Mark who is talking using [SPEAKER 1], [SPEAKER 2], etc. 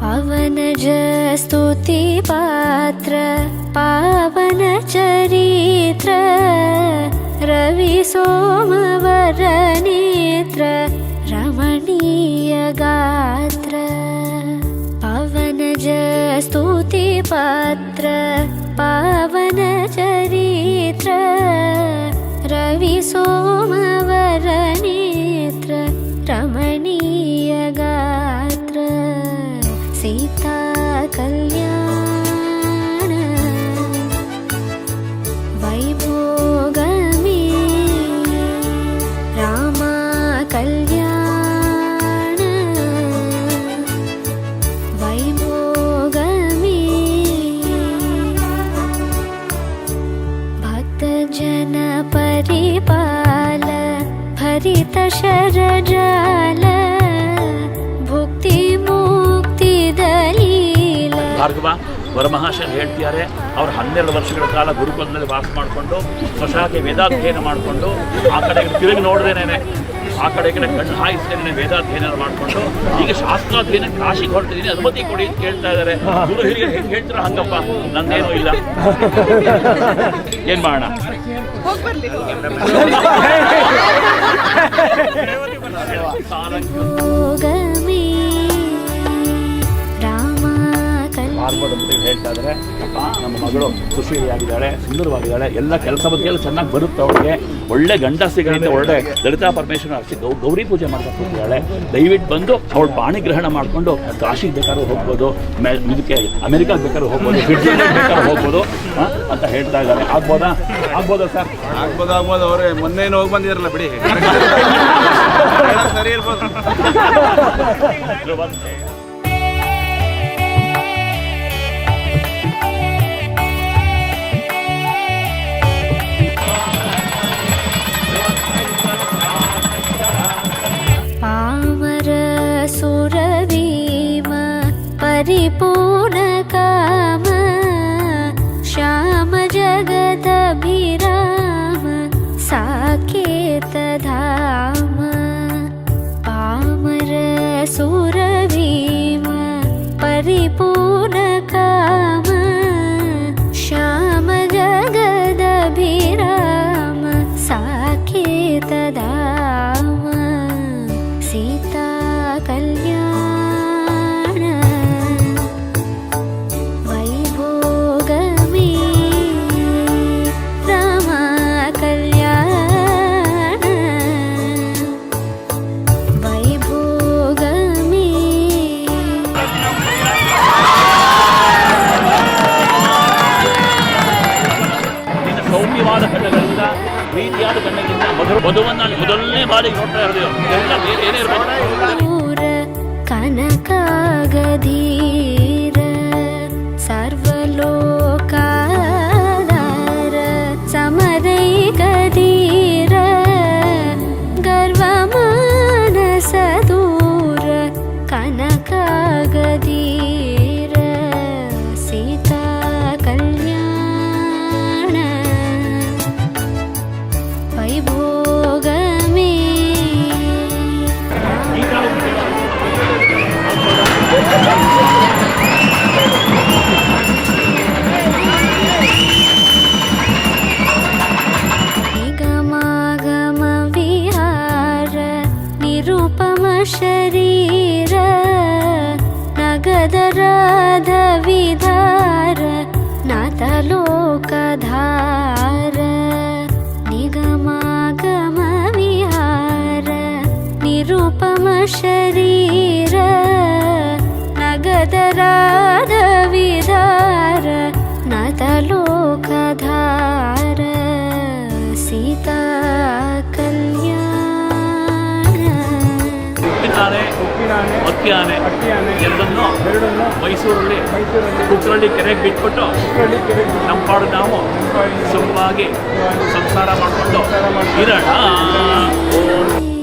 [SPEAKER 1] पवनज स्तुति पात्र पावन चरित्र रवि सोमवर नेत्र रमणीय गात्र पवनज स्तुति पात्र पावन चरित्र रवि सोमवर नेत्र रमणीय गात्र सीता कल्याण वैभोगमे राम कल्याण वैभोगमे भक्तजन परिपाल भरित शरजाल भुक्ति
[SPEAKER 2] ಭಾರ್ಗವ ವರಮಹಾಶಯರು ಹೇಳ್ತಿದ್ದಾರೆ. ಅವ್ರು 12 ವರ್ಷಗಳ ಕಾಲ ಗುರುಕುಲದಲ್ಲಿ ವಾಸ ಮಾಡಿಕೊಂಡು ಹೊಸದಾಗಿ ವೇದಾಧ್ಯಯನ ಮಾಡಿಕೊಂಡು ಆ ಕಡೆ ತಿರುಗಿ ನೋಡ್ದೇನೆ ಆ ಕಡೆ ಕಣ್ಣು ಹಾಯಿಸ್ತೇನೆ ವೇದಾಧ್ಯಯನ ಮಾಡಿಕೊಂಡು ಈಗ ಶಾಸ್ತ್ರಾಧ್ಯಯನ ಕಾಶಿಗೆ ಹೊರಟಿದ್ದೀನಿ, ಅನುಮತಿ ಕೊಡಿ ಅಂತ ಕೇಳ್ತಾ ಇದ್ದಾರೆ. ಗುರು ಹಿರಿಯರು ಹೆಂಗೆ ಹೇಳ್ತೀರ ಹಂಗಪ್ಪ, ನಂದೇನೂ ಇಲ್ಲ, ಏನ್ ಮಾಡೋಣ? ಹೇಳ್ತಾ ಇದ್ದಾರೆ. ಅಪ್ಪ ನಮ್ಮ ಮಗಳು ಖುಷಿಯಾಗಿದ್ದಾಳೆ, ಸುಂದರವಾಗಿದ್ದಾಳೆ, ಎಲ್ಲ ಕೆಲಸ ಬಗ್ಗೆ ಚೆನ್ನಾಗಿ ಬರುತ್ತೆ, ಅವಳಿಗೆ ಒಳ್ಳೆ ಗಂಡ ಸಿಗಂತೆ, ಒಳ್ಳೆ ಲಲಿತಾ ಪರಮೇಶ್ವರ ಅಷ್ಟೇ ಗೌರಿ ಪೂಜೆ ಮಾಡ್ಕೊಂಡು ಹೋಗಿದ್ದಾಳೆ. ದಯವಿಟ್ಟು ಬಂದು ಅವಳು ಬಾಣಿ ಗ್ರಹಣ ಮಾಡಿಕೊಂಡು ಕಾಶಿಗೆ ಬೇಕಾದ್ರೂ ಹೋಗ್ಬೋದು, ಇದಕ್ಕೆ ಅಮೆರಿಕಾಗೆ ಬೇಕಾದ್ರೂ ಹೋಗ್ಬೋದು, ಸ್ವಿಟ್ಜರ್ಲೆಂಡ್ ಬೇಕಾದ್ರೂ ಹೋಗ್ಬೋದು ಅಂತ ಹೇಳ್ತಾ ಇದ್ದಾರೆ. ಆಗ್ಬೋದಾ ಸರ್?
[SPEAKER 3] ಆಗ್ಬೋದು. ಅವರೇ ಮೊನ್ನೆ ಹೋಗಿ ಬಂದಿರಲ್ಲ ಬಿಡಿ, ಸರಿ ಇರ್ಬೋದು.
[SPEAKER 1] पावर सुरवीम परिपूर्ण काम श्याम जगदभिराम साकेत धाम पामर सुरवीम परिपूर्ण काम श्याम जगदभिराम साकेत धाम सीता कल्याण वैभोगमे राम कल्याण वैभोगमे
[SPEAKER 2] ಸೌಮ್ಯವಾದ ಕಣ್ಣುಗಳಿಂದ ಪ್ರೀತಿಯಾದ ಕಣ್ಣಿನಿಂದ ಮಧುವನ್ನು ಮೊದಲನೇ ಬಾರಿಗೆ ನೋಡ್ತಾ ಇರೋದು ಎಲ್ಲ ಏನೇ ಇರಬೇಕು.
[SPEAKER 1] ಕನಕಾಗಧೀರ ಸರ್ವಲೋಕಾಧಾರ ಸಮರೈಕಧೀರ ಗರ್ವಮಾನಸ ದೂರ ಕನಕಾಗಧೀರ ಸೀತಾ ಕಲ್ಯಾಣ ವೈಭೋಗಮೇ ನಿಗಮಾಗಮ ವಿಹಾರ ನಿರುಪಮ ಶರೀರ ನಗದರಾಧ ವಿಧಾರ ನಾಥಲೋಕಧಾರ ನಿಗಮಾಗಮ ವಿಹಾರ ನಿರುಪಮ ಶರೀರ ನಗದರಾಧ ವಿಧಾರ ನಾಥಲೋಕಧಾರ ಸೀತಾ ಕಲ್ಯಾಣ
[SPEAKER 2] ಅಕ್ಕಿ ಆನೆ
[SPEAKER 4] ಅಕ್ಕಿ ಆನೆ
[SPEAKER 2] ಎರಡನ್ನು
[SPEAKER 4] ಎರಡನ್ನು
[SPEAKER 2] ಮೈಸೂರಲ್ಲಿ
[SPEAKER 4] ಮೈಸೂರಲ್ಲಿ
[SPEAKER 2] ಕುಕ್ಕರಳ್ಳಿ ಕೆರೆಗೆ ಬಿಟ್ಬಿಟ್ಟು
[SPEAKER 4] ಕುಕ್ಕರಳ್ಳಿ ಕೆರೆಗೆ ಬಿಟ್ಟು
[SPEAKER 2] ನಮ್ಮ ಪಾಡು ನಾವು ಸುಖವಾಗಿ ಸಂಸಾರ ಮಾಡಿಕೊಂಡು ಇರೋಣ. ಓಂ